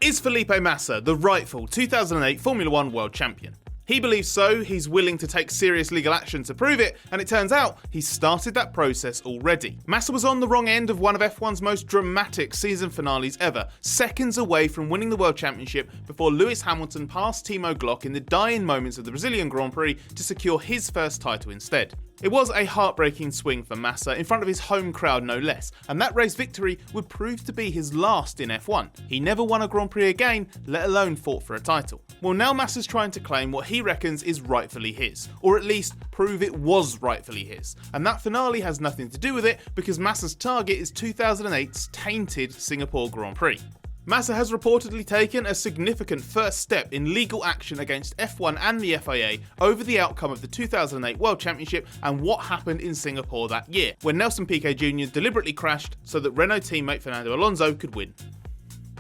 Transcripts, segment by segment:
Is Felipe Massa the rightful 2008 Formula 1 world champion? He believes so, he's willing to take serious legal action to prove it, and it turns out he's started that process already. Massa was on the wrong end of one of F1's most dramatic season finales ever, seconds away from winning the World Championship before Lewis Hamilton passed Timo Glock in the dying moments of the Brazilian Grand Prix to secure his first title instead. It was a heartbreaking swing for Massa in front of his home crowd no less, and that race victory would prove to be his last in F1. He never won a Grand Prix again, let alone fought for a title. Well, now Massa's trying to claim what he reckons is rightfully his, or at least prove it was rightfully his, and that finale has nothing to do with it because Massa's target is 2008's tainted Singapore Grand Prix. Massa has reportedly taken a significant first step in legal action against F1 and the FIA over the outcome of the 2008 World Championship and what happened in Singapore that year, when Nelson Piquet Jr. deliberately crashed so that Renault teammate Fernando Alonso could win.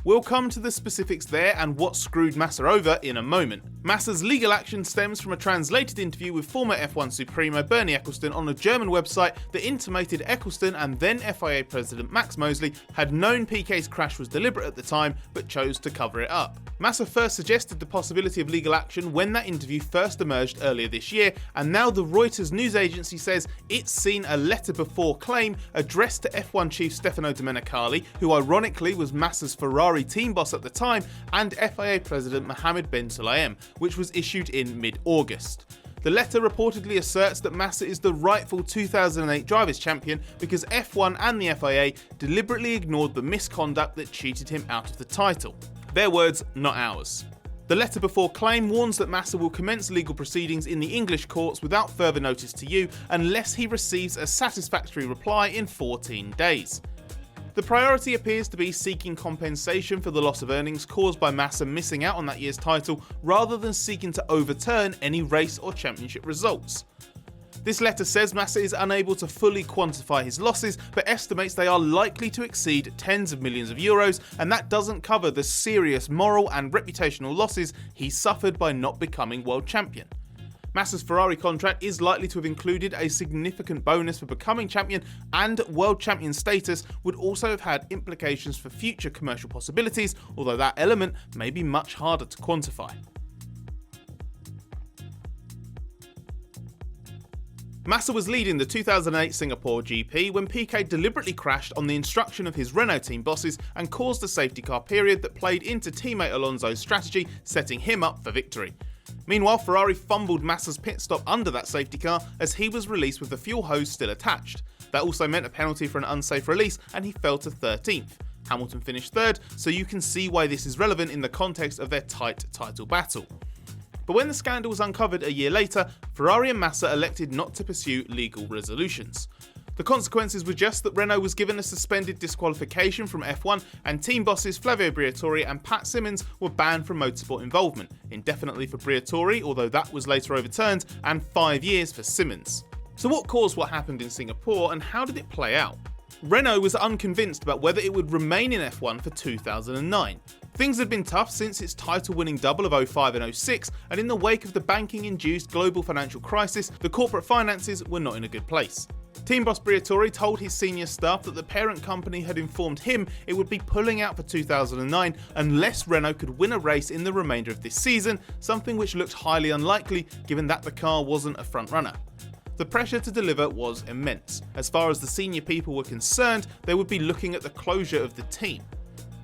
We'll come to the specifics there and what screwed Massa over in a moment. Massa's legal action stems from a translated interview with former F1 Supremo Bernie Ecclestone on a German website that intimated Ecclestone and then FIA President Max Mosley had known Piquet's crash was deliberate at the time but chose to cover it up. Massa first suggested the possibility of legal action when that interview first emerged earlier this year, and now the Reuters news agency says it's seen a letter before claim addressed to F1 chief Stefano Domenicali, who ironically was Massa's Ferrari team boss at the time, and FIA President Mohammed bin Sulayem, which was issued in mid-August. The letter reportedly asserts that Massa is the rightful 2008 Drivers' Champion because F1 and the FIA deliberately ignored the misconduct that cheated him out of the title. Their words, not ours. The letter before claim warns that Massa will commence legal proceedings in the English courts without further notice to you unless he receives a satisfactory reply in 14 days. The priority appears to be seeking compensation for the loss of earnings caused by Massa missing out on that year's title rather than seeking to overturn any race or championship results. This letter says Massa is unable to fully quantify his losses, but estimates they are likely to exceed tens of millions of euros, and that doesn't cover the serious moral and reputational losses he suffered by not becoming world champion. Massa's Ferrari contract is likely to have included a significant bonus for becoming champion, and world champion status would also have had implications for future commercial possibilities, although that element may be much harder to quantify. Massa was leading the 2008 Singapore GP when Piquet deliberately crashed on the instruction of his Renault team bosses and caused a safety car period that played into teammate Alonso's strategy, setting him up for victory. Meanwhile, Ferrari fumbled Massa's pit stop under that safety car as he was released with the fuel hose still attached. That also meant a penalty for an unsafe release and he fell to 13th. Hamilton finished 3rd, so you can see why this is relevant in the context of their tight title battle. But when the scandal was uncovered a year later, Ferrari and Massa elected not to pursue legal resolutions. The consequences were just that Renault was given a suspended disqualification from F1 and team bosses Flavio Briatore and Pat Symonds were banned from motorsport involvement, indefinitely for Briatore, although that was later overturned, and 5 years for Symonds. So what caused what happened in Singapore and how did it play out? Renault was unconvinced about whether it would remain in F1 for 2009. Things had been tough since its title-winning double of 05 and 06, and in the wake of the banking-induced global financial crisis, the corporate finances were not in a good place. Team boss Briatore told his senior staff that the parent company had informed him it would be pulling out for 2009 unless Renault could win a race in the remainder of this season, something which looked highly unlikely given that the car wasn't a front-runner. The pressure to deliver was immense. As far as the senior people were concerned, they would be looking at the closure of the team.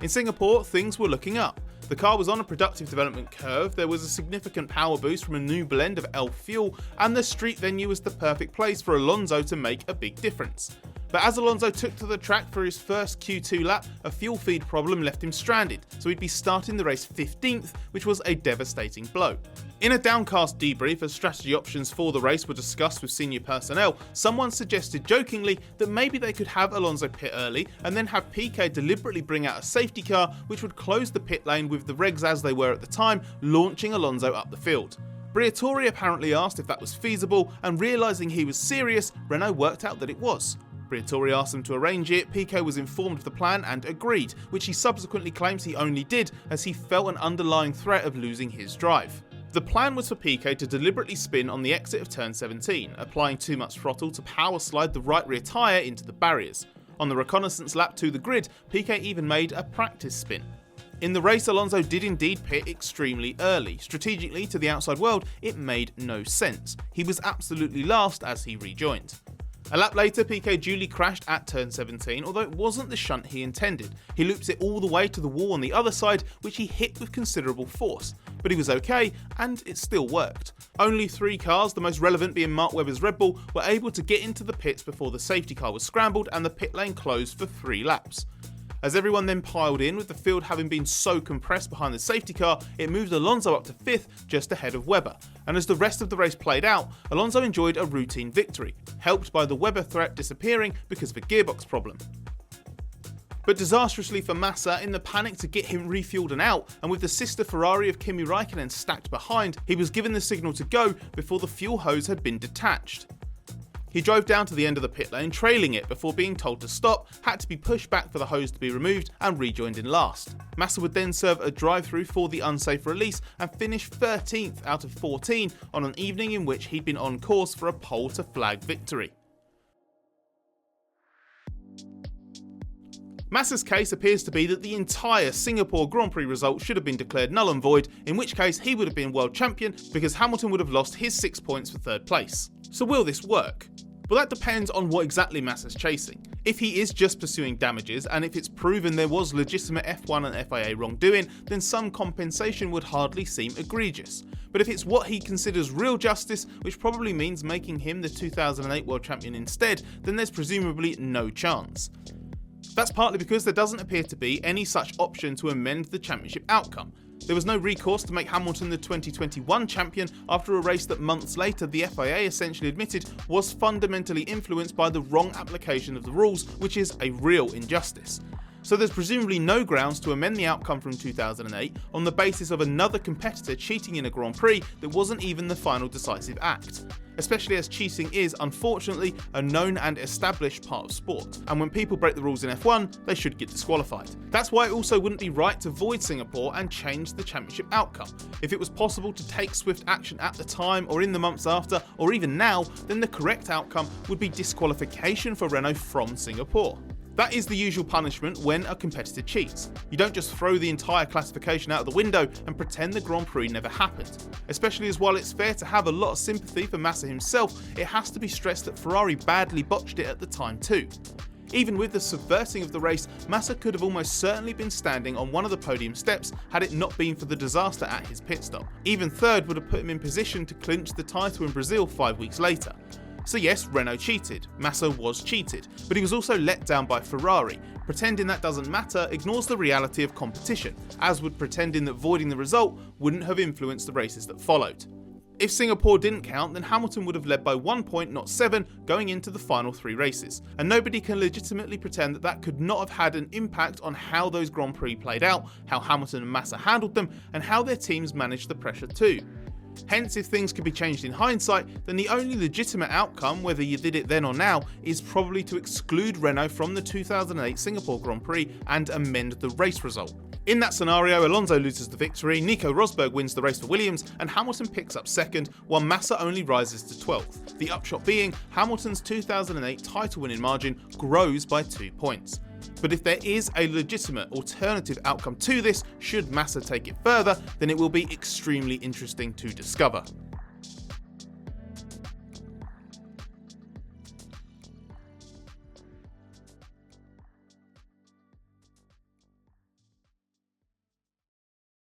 In Singapore, things were looking up. The car was on a productive development curve, there was a significant power boost from a new blend of L fuel, and the street venue was the perfect place for Alonso to make a big difference. But as Alonso took to the track for his first Q2 lap, a fuel feed problem left him stranded, so he'd be starting the race 15th, which was a devastating blow. In a downcast debrief as strategy options for the race were discussed with senior personnel, someone suggested jokingly that maybe they could have Alonso pit early and then have Piquet deliberately bring out a safety car which would close the pit lane with the regs as they were at the time, launching Alonso up the field. Briatore apparently asked if that was feasible, and realising he was serious, Renault worked out that it was. Briatore asked them to arrange it, Piquet was informed of the plan and agreed, which he subsequently claims he only did as he felt an underlying threat of losing his drive. The plan was for Piquet to deliberately spin on the exit of turn 17, applying too much throttle to power slide the right rear tyre into the barriers. On the reconnaissance lap to the grid, Piquet even made a practice spin. In the race, Alonso did indeed pit extremely early. Strategically, to the outside world, it made no sense. He was absolutely last as he rejoined. A lap later, Piquet duly crashed at turn 17, although it wasn't the shunt he intended. He loops it all the way to the wall on the other side, which he hit with considerable force. But he was okay, and it still worked. Only 3 cars, the most relevant being Mark Webber's Red Bull, were able to get into the pits before the safety car was scrambled and the pit lane closed for 3 laps. As everyone then piled in, with the field having been so compressed behind the safety car, it moved Alonso up to 5th, just ahead of Webber. And as the rest of the race played out, Alonso enjoyed a routine victory, helped by the Webber threat disappearing because of a gearbox problem. But disastrously for Massa, in the panic to get him refueled and out, and with the sister Ferrari of Kimi Raikkonen stacked behind, he was given the signal to go before the fuel hose had been detached. He drove down to the end of the pit lane, trailing it before being told to stop, had to be pushed back for the hose to be removed, and rejoined in last. Massa would then serve a drive-through for the unsafe release and finish 13th out of 14 on an evening in which he'd been on course for a pole to flag victory. Massa's case appears to be that the entire Singapore Grand Prix result should have been declared null and void, in which case he would have been world champion because Hamilton would have lost his 6 points for 3rd place. So will this work? Well, that depends on what exactly Massa's chasing. If he is just pursuing damages, and if it's proven there was legitimate F1 and FIA wrongdoing, then some compensation would hardly seem egregious. But if it's what he considers real justice, which probably means making him the 2008 world champion instead, then there's presumably no chance. That's partly because there doesn't appear to be any such option to amend the championship outcome. There was no recourse to make Hamilton the 2021 champion after a race that months later the FIA essentially admitted was fundamentally influenced by the wrong application of the rules, which is a real injustice. So there's presumably no grounds to amend the outcome from 2008 on the basis of another competitor cheating in a Grand Prix that wasn't even the final decisive act. Especially as cheating is, unfortunately, a known and established part of sport, and when people break the rules in F1, they should get disqualified. That's why it also wouldn't be right to void Singapore and change the championship outcome. If it was possible to take swift action at the time, or in the months after, or even now, then the correct outcome would be disqualification for Renault from Singapore. That is the usual punishment when a competitor cheats. You don't just throw the entire classification out of the window and pretend the Grand Prix never happened. Especially as while it's fair to have a lot of sympathy for Massa himself, it has to be stressed that Ferrari badly botched it at the time too. Even with the subverting of the race, Massa could have almost certainly been standing on one of the podium steps had it not been for the disaster at his pit stop. Even 3rd would have put him in position to clinch the title in Brazil 5 weeks later. So yes, Renault cheated, Massa was cheated, but he was also let down by Ferrari. Pretending that doesn't matter ignores the reality of competition, as would pretending that voiding the result wouldn't have influenced the races that followed. If Singapore didn't count, then Hamilton would have led by 1 point, not 7, going into the final 3 races, and nobody can legitimately pretend that that could not have had an impact on how those Grand Prix played out, how Hamilton and Massa handled them, and how their teams managed the pressure too. Hence, if things could be changed in hindsight, then the only legitimate outcome, whether you did it then or now, is probably to exclude Renault from the 2008 Singapore Grand Prix and amend the race result. In that scenario, Alonso loses the victory, Nico Rosberg wins the race for Williams, and Hamilton picks up 2nd, while Massa only rises to 12th. The upshot being, Hamilton's 2008 title winning margin grows by 2 points. But if there is a legitimate alternative outcome to this, should Massa take it further, then it will be extremely interesting to discover.